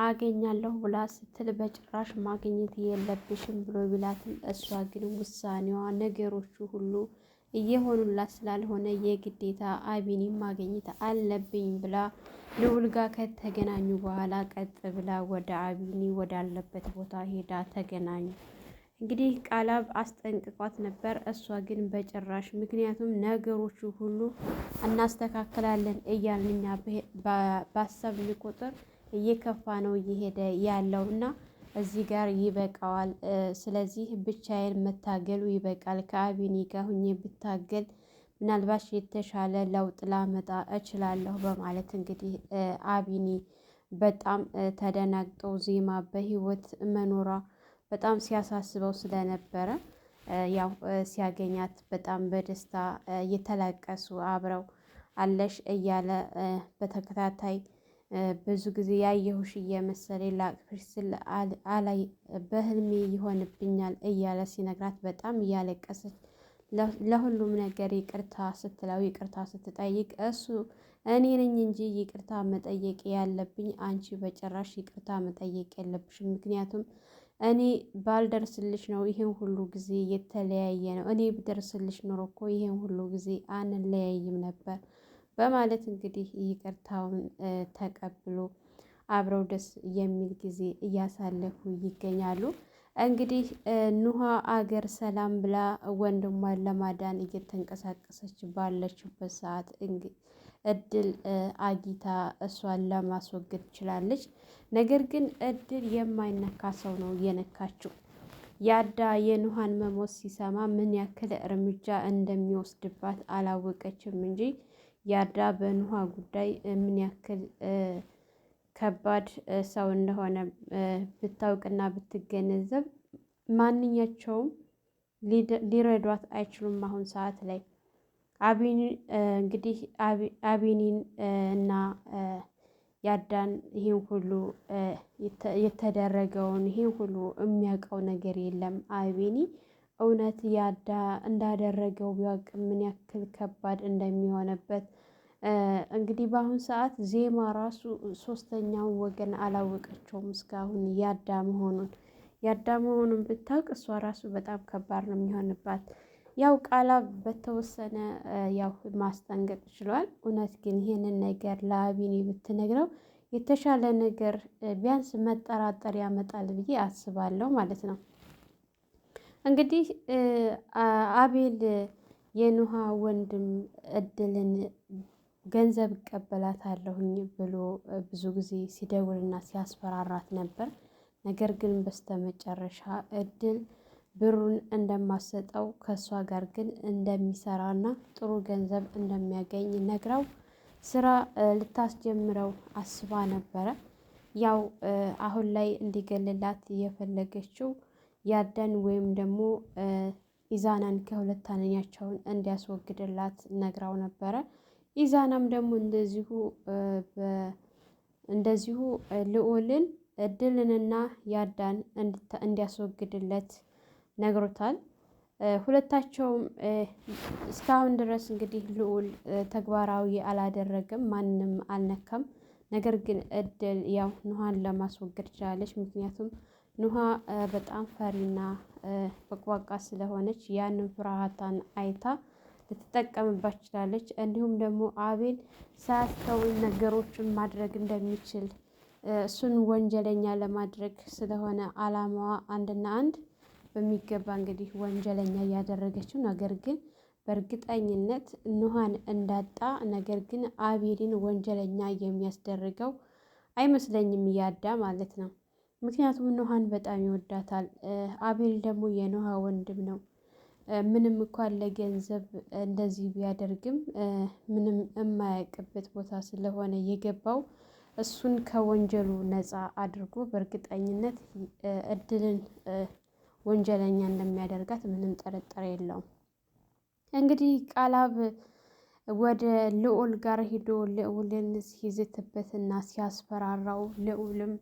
አገኛለሁ ብላ ስትል በጭራሽ ማግኘት የለብሽም ብሎ ቢላትም እሷ ግን ውሳኔዋ ነገሮቹ ሁሉ እየሆኑላት ስላልሆነ የግዴታ አቢኒን ማግኘት አለብኝ ብላ ልዑል ጋር ከተገናኙ በኋላ ቀጥ ብላ ወደ አቢኒ ወዳለበት ቦታ ሄዳ ተገናኙ። እንግዲህ ቃላብ አስጠንቅቋት ነበር። እሷ ግን በጭራሽ ምክንያቱም ነገሮቹ ሁሉ እናስተካክላለን እያልን እኛ ባሰብን ቁጥር እየከፋ ነው እየሄደ ያለው እና እዚህ ጋር ይበቃዋል። ስለዚህ ብቻዬን መታገሉ ይበቃል። ከአቢኒ ጋር ሁኜ ብታገል ምናልባት የተሻለ ለውጥ ላመጣ እችላለሁ በማለት እንግዲህ አቢኒ በጣም ተደናግጠው ዜማ በህይወት መኖሯ በጣም ሲያሳስበው ስለነበረ ያው ሲያገኛት በጣም በደስታ እየተላቀሱ አብረው አለሽ እያለ በተከታታይ ብዙ ጊዜ ያየሁሽ እየመሰለኝ ላቅፍሽ ስል አላይ በህልሜ ይሆንብኛል እያለ ሲነግራት በጣም እያለቀሰች ለሁሉም ነገር ይቅርታ ስትለው ይቅርታ ስትጠይቅ እሱ እኔ ነኝ እንጂ ይቅርታ መጠየቅ ያለብኝ አንቺ በጭራሽ ይቅርታ መጠየቅ የለብሽም። ምክንያቱም እኔ ባልደርስልሽ ነው ይሄን ሁሉ ጊዜ የተለያየ ነው። እኔ ብደርስልሽ ኖሮ እኮ ይሄን ሁሉ ጊዜ አንለያይም ነበር በማለት እንግዲህ ይቅርታውን ተቀብሎ አብረው ደስ የሚል ጊዜ እያሳለፉ ይገኛሉ። እንግዲህ ኑሃ አገር ሰላም ብላ ወንድሟን ለማዳን እየተንቀሳቀሰች ባለችበት ሰዓት እድል አጊታ እሷን ለማስወገድ ችላለች። ነገር ግን እድል የማይነካ ሰው ነው የነካችው። ያዳ የኑሃን መሞት ሲሰማ ምን ያክል እርምጃ እንደሚወስድባት አላወቀችም እንጂ ያዳ በኑሃ ጉዳይ ምን ያክል ከባድ ሰው እንደሆነ ብታውቅና ብትገነዘብ ማንኛቸውም ሊረዷት አይችሉም። አሁን ሰዓት ላይ አቢኒ እንግዲህ አቢኒን እና ያዳን ይሄን ሁሉ የተደረገውን ይሄን ሁሉ የሚያውቀው ነገር የለም። አቢኒ እውነት ያዳ እንዳደረገው ቢያውቅ ምን ያክል ከባድ እንደሚሆንበት እንግዲህ በአሁን ሰዓት ዜማ ራሱ ሶስተኛውን ወገን አላወቀችውም እስካሁን ያዳ መሆኑን ብታውቅ እሷ ራሱ በጣም ከባድ ነው የሚሆንባት። ያው ቃላብ በተወሰነ ያው ማስጠንቀቅ ችሏል። እውነት ግን ይሄንን ነገር ለአቢኒ ብትነግረው የተሻለ ነገር ቢያንስ መጠራጠር ያመጣል ብዬ አስባለሁ ማለት ነው። እንግዲህ አቤል የኑሃ ወንድም እድልን ገንዘብ እቀበላታለሁኝ ብሎ ብዙ ጊዜ ሲደውልና ሲያስፈራራት ነበር። ነገር ግን በስተመጨረሻ እድል ብሩን እንደማሰጠው ከእሷ ጋር ግን እንደሚሰራና ጥሩ ገንዘብ እንደሚያገኝ ነግራው ስራ ልታስጀምረው አስባ ነበረ። ያው አሁን ላይ እንዲገልላት የፈለገችው ያዳን ወይም ደግሞ ኢዛናን ከሁለት አንደኛቸውን እንዲያስወግድላት ነግራው ነበረ። ኢዛናም ደግሞ እንደዚሁ ልዑልን እድልንና ያዳን እንዲያስወግድለት ነግሮታል። ሁለታቸውም እስካሁን ድረስ እንግዲህ ልዑል ተግባራዊ አላደረገም፣ ማንም አልነካም። ነገር ግን እድል ያው ኑሃን ለማስወገድ ችላለች። ምክንያቱም ኑሃ በጣም ፈሪና በቋቃ ስለሆነች ያንን ፍርሃቷን አይታ ልትጠቀምባት ችላለች። እንዲሁም ደግሞ አቤል ሳያስተውል ነገሮችን ማድረግ እንደሚችል እሱን ወንጀለኛ ለማድረግ ስለሆነ አላማዋ አንድና አንድ በሚገባ እንግዲህ ወንጀለኛ እያደረገችው ነገር ግን በእርግጠኝነት ኑሃን እንዳጣ ነገር ግን አቤልን ወንጀለኛ የሚያስደርገው አይመስለኝም ያዳ ማለት ነው። ምክንያቱም ኑሃን በጣም ይወዳታል። አቤል ደግሞ የኑሃ ወንድም ነው። ምንም እንኳን ለገንዘብ እንደዚህ ቢያደርግም ምንም የማያውቅበት ቦታ ስለሆነ የገባው እሱን ከወንጀሉ ነፃ አድርጎ በእርግጠኝነት እድልን ወንጀለኛ እንደሚያደርጋት ምንም ጥርጥር የለውም። እንግዲህ ቃላብ ወደ ልዑል ጋር ሄዶ ልዑልን ሲይዝትበትና ሲያስፈራራው ልዑልም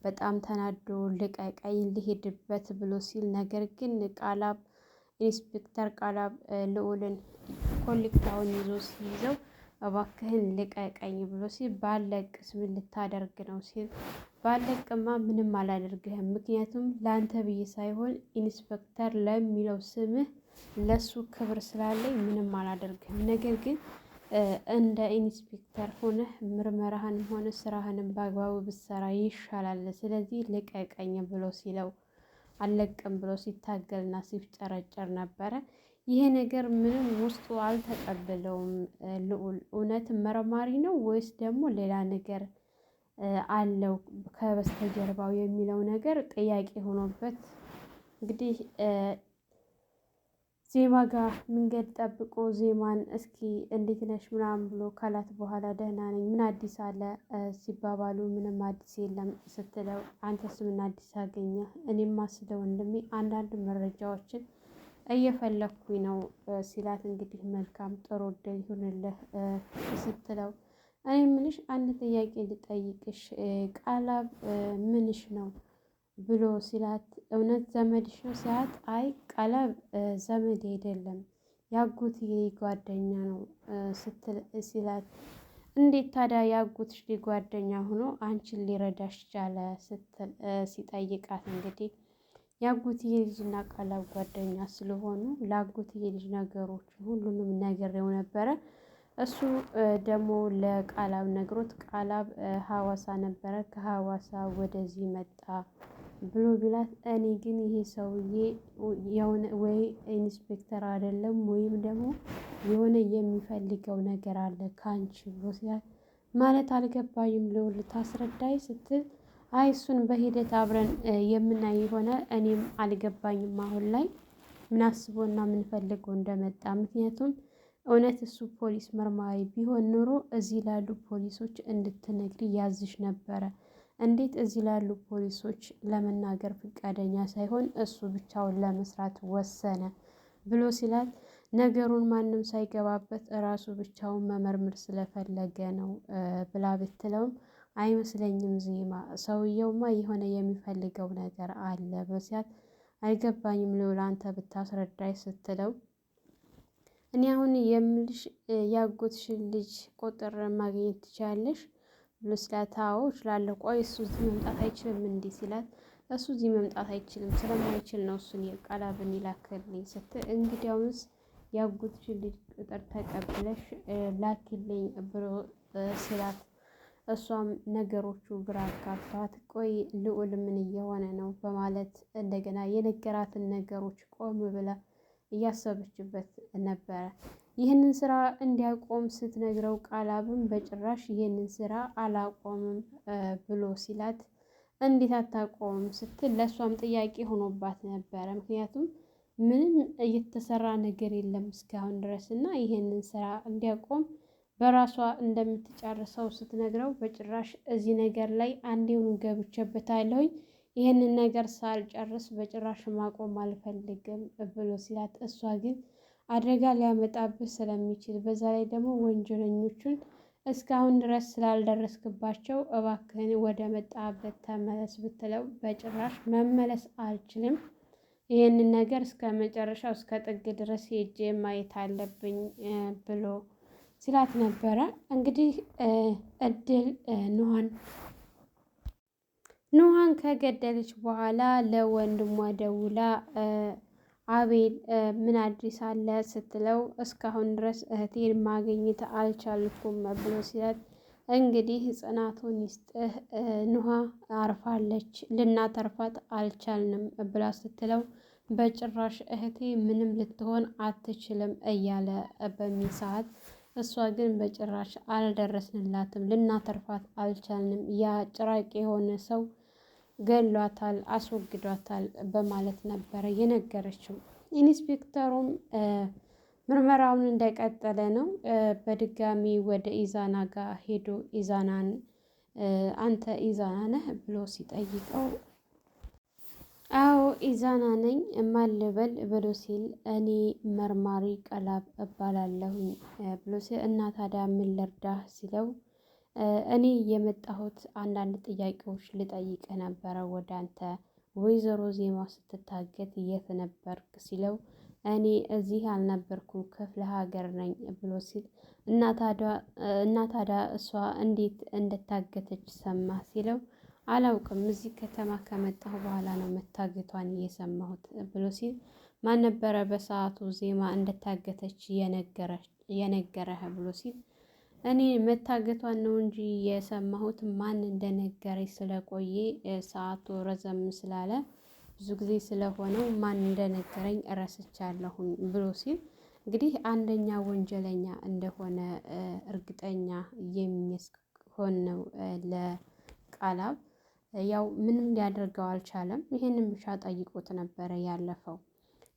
በጣም ተናዶ ልቀቀኝ ልሄድበት ብሎ ሲል ነገር ግን ቃላብ ኢንስፔክተር ቃላብ ልዑልን ኮሌታውን ይዞ ሲይዘው እባክህን ልቀቀኝ ብሎ ሲል ባለቅስ ምን ልታደርግ ነው ሲል ባለቅማ ምንም አላደርግህም። ምክንያቱም ለአንተ ብዬ ሳይሆን ኢንስፔክተር ለሚለው ስምህ ለሱ ክብር ስላለኝ ምንም አላደርግህም። ነገር ግን እንደ ኢንስፔክተር ሆነህ ምርመራህን ሆነ ስራህንም በአግባቡ ብትሰራ ይሻላል። ስለዚህ ልቀቀኝ ብሎ ሲለው አልለቅም ብሎ ሲታገልና ሲፍጨረጨር ነበረ። ይሄ ነገር ምንም ውስጡ አልተቀበለውም። ልዑል እውነት መርማሪ ነው ወይስ ደግሞ ሌላ ነገር አለው ከበስተጀርባው የሚለው ነገር ጥያቄ ሆኖበት እንግዲህ ዜማ ጋር መንገድ ጠብቆ ዜማን እስኪ እንዴት ነሽ ምናምን ብሎ ካላት በኋላ ደህና ነኝ ምን አዲስ አለ ሲባባሉ ምንም አዲስ የለም ስትለው አንተስ ምን አዲስ አገኘህ? እኔማ ስለ ወንድሜ አንዳንድ መረጃዎችን እየፈለኩኝ ነው ሲላት እንግዲህ መልካም ጥሩ እድል ይሁንልህ ስትለው እኔ ምንሽ አንድ ጥያቄ ልጠይቅሽ ቃላብ ምንሽ ነው ብሎ ሲላት እውነት ዘመድሽ ነው ሲላት አይ ቃላብ ዘመድ አይደለም ያጎትዬ ጓደኛ ነው ስትል ሲላት እንዴት ታዲያ ያጎትሽ ጓደኛ ሆኖ አንቺን ሊረዳሽ ቻለ ስትል ሲጠይቃት እንግዲህ ያጎትዬ ልጅና ቃላብ ጓደኛ ስለሆኑ ለአጎትዬ ልጅ ነገሮችን ሁሉንም ነግሬው ነበረ። እሱ ደግሞ ለቃላብ ነግሮት ቃላብ ሀዋሳ ነበረ ከሀዋሳ ወደዚህ መጣ ብሎ ቢላት እኔ ግን ይሄ ሰውዬ የሆነ ወይ ኢንስፔክተር አይደለም ወይም ደግሞ የሆነ የሚፈልገው ነገር አለ ካንቺ ብሎ ሲላት ማለት አልገባኝም ልዑል ታስረዳኝ ስትል አይ እሱን በሂደት አብረን የምናይ የሆነ እኔም አልገባኝም አሁን ላይ ምን አስቦና ምን ፈልጎ እንደመጣ ምክንያቱም እውነት እሱ ፖሊስ መርማሪ ቢሆን ኖሮ እዚህ ላሉ ፖሊሶች እንድትነግሪ ያዝሽ ነበረ። እንዴት እዚህ ላሉ ፖሊሶች ለመናገር ፈቃደኛ ሳይሆን እሱ ብቻውን ለመስራት ወሰነ ብሎ ሲላት ነገሩን ማንም ሳይገባበት እራሱ ብቻውን መመርመር ስለፈለገ ነው ብላ ብትለውም አይመስለኝም ዜማ ሰውየውማ የሆነ የሚፈልገው ነገር አለ ብሎ ሲላት አይገባኝም ልዑል አንተ ብታስረዳኝ ስትለው እኔ አሁን የምልሽ ያጎትሽን ልጅ ቁጥር ማግኘት ትችያለሽ ብሎ ሲላት አዎ እችላለሁ ቆይ እሱ እዚህ መምጣት አይችልም እንዴ ሲላት እሱ እዚህ መምጣት አይችልም ስለማይችል ነው እሱን ቃላብን ይላክልኝ ስትል እንግዲያውስ ያጎትሽን ልጅ ቁጥር ተቀብለሽ ላኪልኝ ብሎ ሲላት እሷም ነገሮቹ ግራ አጋባት ቆይ ልዑል ምን እየሆነ ነው በማለት እንደገና የነገራትን ነገሮች ቆም ብላ እያሰበችበት ነበረ። ይህንን ስራ እንዲያቆም ስትነግረው ቃላብም በጭራሽ ይህንን ስራ አላቆምም ብሎ ሲላት እንዴት አታቆምም ስትል ለእሷም ጥያቄ ሆኖባት ነበረ። ምክንያቱም ምንም እየተሰራ ነገር የለም እስካሁን ድረስ እና ይህንን ስራ እንዲያቆም በራሷ እንደምትጨርሰው ስትነግረው በጭራሽ እዚህ ነገር ላይ አንዴውኑ ገብቼበታለሁኝ ይህንን ነገር ሳልጨርስ በጭራሽ ማቆም አልፈልግም ብሎ ሲላት እሷ ግን አደጋ ሊያመጣብህ ስለሚችል በዛ ላይ ደግሞ ወንጀለኞቹን እስካሁን ድረስ ስላልደረስክባቸው እባክህን ወደ መጣበት ተመለስ ብትለው በጭራሽ መመለስ አልችልም ይህንን ነገር እስከ መጨረሻው እስከ ጥግ ድረስ ሄጄ ማየት አለብኝ ብሎ ሲላት ነበረ። እንግዲህ እድል ኑሃን ከገደለች በኋላ ለወንድሟ ደውላ አቤል ምን አዲስ አለ ስትለው እስካሁን ድረስ እህቴን ማግኘት አልቻልኩም ብሎ ሲላት እንግዲህ ጽናቱን ይስጥህ ኑሃ አርፋለች ልናተርፋት አልቻልንም ብላ ስትለው በጭራሽ እህቴ ምንም ልትሆን አትችልም እያለ በሚል ሰዓት እሷ ግን በጭራሽ አልደረስንላትም ልናተርፋት አልቻልንም ያ ጭራቅ የሆነ ሰው ገሏታል አስወግዷታል በማለት ነበረ የነገረችው። ኢንስፔክተሩም ምርመራውን እንደቀጠለ ነው። በድጋሚ ወደ ኢዛና ጋር ሄዶ ኢዛናን አንተ ኢዛና ነህ ብሎ ሲጠይቀው አዎ ኢዛና ነኝ ማን ልበል ብሎ ሲል እኔ መርማሪ ቃላብ እባላለሁኝ ብሎ ሲል እና ታዲያ ምን ልርዳህ ሲለው እኔ የመጣሁት አንዳንድ ጥያቄዎች ልጠይቅህ ነበረ ወደ አንተ ወይዘሮ ዜማ ስትታገት የት ነበርክ ሲለው እኔ እዚህ አልነበርኩም ክፍለ ሀገር ነኝ ብሎ ሲል እና ታዲያ እሷ እንዴት እንደታገተች ሰማህ ሲለው አላውቅም እዚህ ከተማ ከመጣሁ በኋላ ነው መታገቷን እየሰማሁት ብሎ ሲል ማን ነበረ በሰዓቱ ዜማ እንደታገተች የነገረህ ብሎ ሲል እኔ መታገቷን ነው እንጂ የሰማሁት ማን እንደነገረኝ ስለቆየ ሰዓቱ ረዘም ስላለ ብዙ ጊዜ ስለሆነው ማን እንደነገረኝ እረስቻለሁኝ ብሎ ሲል እንግዲህ አንደኛ ወንጀለኛ እንደሆነ እርግጠኛ የሚሆን ነው ለቃላብ ያው ምንም ሊያደርገው አልቻለም። ይሄንን ብቻ ጠይቆት ነበረ ያለፈው።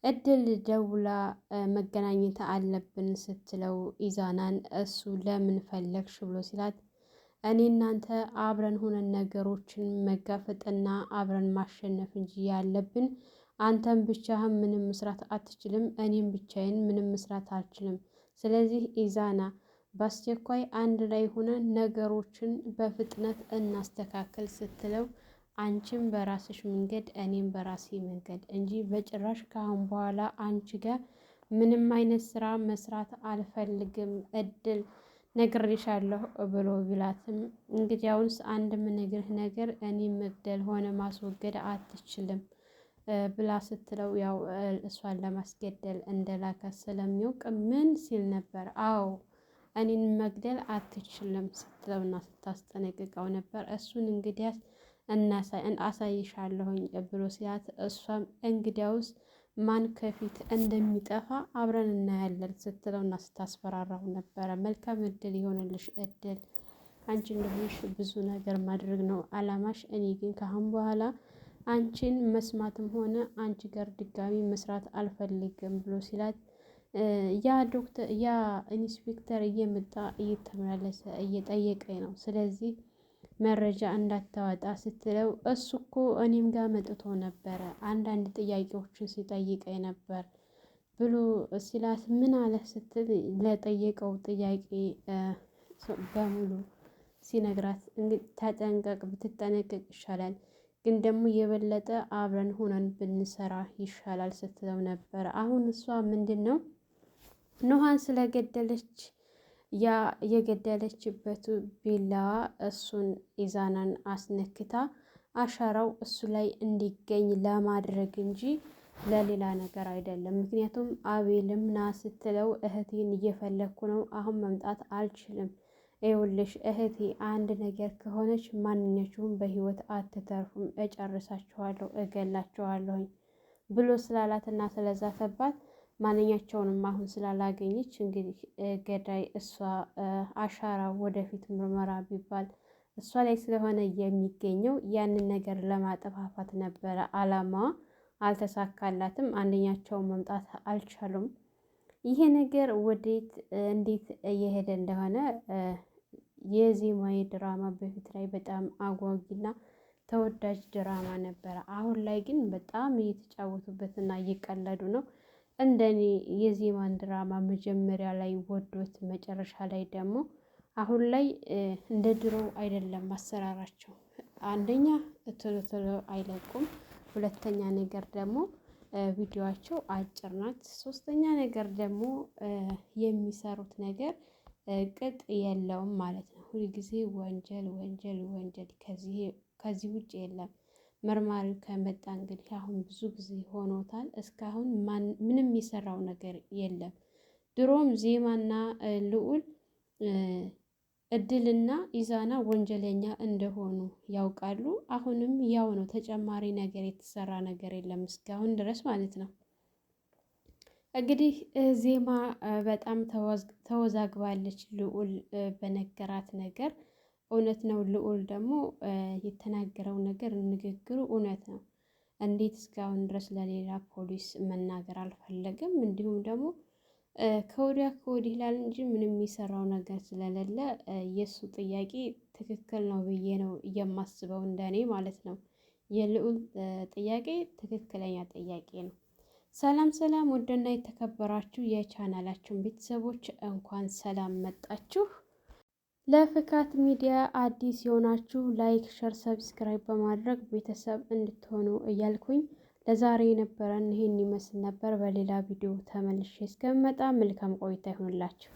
እድል ደውላ መገናኘት አለብን ስትለው ኢዛናን እሱ ለምን ፈለግሽ ብሎ ሲላት እኔ እናንተ አብረን ሆነን ነገሮችን መጋፈጥና አብረን ማሸነፍ እንጂ ያለብን አንተም ብቻህን ምንም መስራት አትችልም፣ እኔም ብቻዬን ምንም መስራት አልችልም። ስለዚህ ኢዛና በአስቸኳይ አንድ ላይ ሆነን ነገሮችን በፍጥነት እናስተካከል ስትለው አንቺም በራስሽ መንገድ እኔም በራሴ መንገድ እንጂ በጭራሽ ከአሁን በኋላ አንቺ ጋር ምንም አይነት ስራ መስራት አልፈልግም እድል ነግሬሻለሁ ብሎ ቢላትም እንግዲያውስ አንድ የምነግርህ ነገር እኔ መግደል ሆነ ማስወገድ አትችልም ብላ ስትለው ያው እሷን ለማስገደል እንደላካት ስለሚያውቅ ምን ሲል ነበር? አዎ እኔን መግደል አትችልም ስትለውና ስታስጠነቅቀው ነበር። እሱን እንግዲያስ አሳይሻለሁኝ ብሎ ሲላት እሷም እንግዲያውስ ማን ከፊት እንደሚጠፋ አብረን እናያለን ስትለውና ስታስፈራራው ነበረ። መልካም እድል ይሆንልሽ እድል አንቺ እንደሆንሽ ብዙ ነገር ማድረግ ነው አላማሽ። እኔ ግን ከአሁን በኋላ አንቺን መስማትም ሆነ አንቺ ጋር ድጋሚ መስራት አልፈልግም ብሎ ሲላት ያ ኢንስፔክተር እየመጣ እየተመላለሰ እየጠየቀኝ ነው፣ ስለዚህ መረጃ እንዳታወጣ ስትለው እሱ እኮ እኔም ጋር መጥቶ ነበረ አንዳንድ ጥያቄዎችን ሲጠይቀኝ ነበር ብሎ ሲላት ምን አለ ስትል ለጠየቀው ጥያቄ በሙሉ ሲነግራት ተጠንቀቅ፣ ብትጠነቀቅ ይሻላል፣ ግን ደግሞ የበለጠ አብረን ሆነን ብንሰራ ይሻላል ስትለው ነበር። አሁን እሷ ምንድን ነው ኑሃን ስለገደለች ያ የገደለችበት ቢላዋ እሱን ኢዛናን አስነክታ አሻራው እሱ ላይ እንዲገኝ ለማድረግ እንጂ ለሌላ ነገር አይደለም። ምክንያቱም አቤልም ና ስትለው እህቴን እየፈለግኩ ነው፣ አሁን መምጣት አልችልም፣ ይኸውልሽ እህቴ አንድ ነገር ከሆነች ማንኛችሁም በህይወት አትተርፉም፣ እጨርሳችኋለሁ፣ እገላችኋለሁኝ ብሎ ስላላትና ስለዛተባት ማንኛቸውንም አሁን ስላላገኘች እንግዲህ ገዳይ እሷ አሻራ ወደፊት ምርመራ ቢባል እሷ ላይ ስለሆነ የሚገኘው ያንን ነገር ለማጠፋፋት ነበረ አላማዋ። አልተሳካላትም። አንደኛቸውን መምጣት አልቻሉም። ይሄ ነገር ወዴት እንዴት እየሄደ እንደሆነ የዜማዊ ድራማ በፊት ላይ በጣም አጓጊና ተወዳጅ ድራማ ነበረ። አሁን ላይ ግን በጣም እየተጫወቱበትና እየቀለዱ ነው። እንደኔ የዜማን ድራማ መጀመሪያ ላይ ወዶት መጨረሻ ላይ ደግሞ አሁን ላይ እንደ ድሮ አይደለም አሰራራቸው። አንደኛ ቶሎ ቶሎ አይለቁም፣ ሁለተኛ ነገር ደግሞ ቪዲዮአቸው አጭር ናት፣ ሶስተኛ ነገር ደግሞ የሚሰሩት ነገር ቅጥ የለውም ማለት ነው። ሁልጊዜ ወንጀል ወንጀል ወንጀል፣ ከዚህ ውጭ የለም። መርማሪው ከመጣ እንግዲህ አሁን ብዙ ጊዜ ሆኖታል። እስካሁን ምንም የሰራው ነገር የለም። ድሮም ዜማና ልዑል እድልና ኢዛና ወንጀለኛ እንደሆኑ ያውቃሉ። አሁንም ያው ነው። ተጨማሪ ነገር የተሰራ ነገር የለም እስካሁን ድረስ ማለት ነው። እንግዲህ ዜማ በጣም ተወዛግባለች። ልዑል በነገራት ነገር እውነት ነው። ልዑል ደግሞ የተናገረው ነገር ንግግሩ እውነት ነው። እንዴት እስካሁን ድረስ ለሌላ ፖሊስ መናገር አልፈለግም? እንዲሁም ደግሞ ከወዲያ ከወዲህ ይላል እንጂ ምንም የሚሰራው ነገር ስለሌለ የእሱ ጥያቄ ትክክል ነው ብዬ ነው የማስበው፣ እንደኔ ማለት ነው። የልዑል ጥያቄ ትክክለኛ ጥያቄ ነው። ሰላም ሰላም፣ ውድና የተከበራችሁ የቻናላችን ቤተሰቦች እንኳን ሰላም መጣችሁ። ለፍካት ሚዲያ አዲስ የሆናችሁ ላይክ፣ ሸር፣ ሰብስክራይብ በማድረግ ቤተሰብ እንድትሆኑ እያልኩኝ ለዛሬ የነበረን ይሄን ይመስል ነበር። በሌላ ቪዲዮ ተመልሼ እስከምመጣ መልካም ቆይታ ይሁንላችሁ።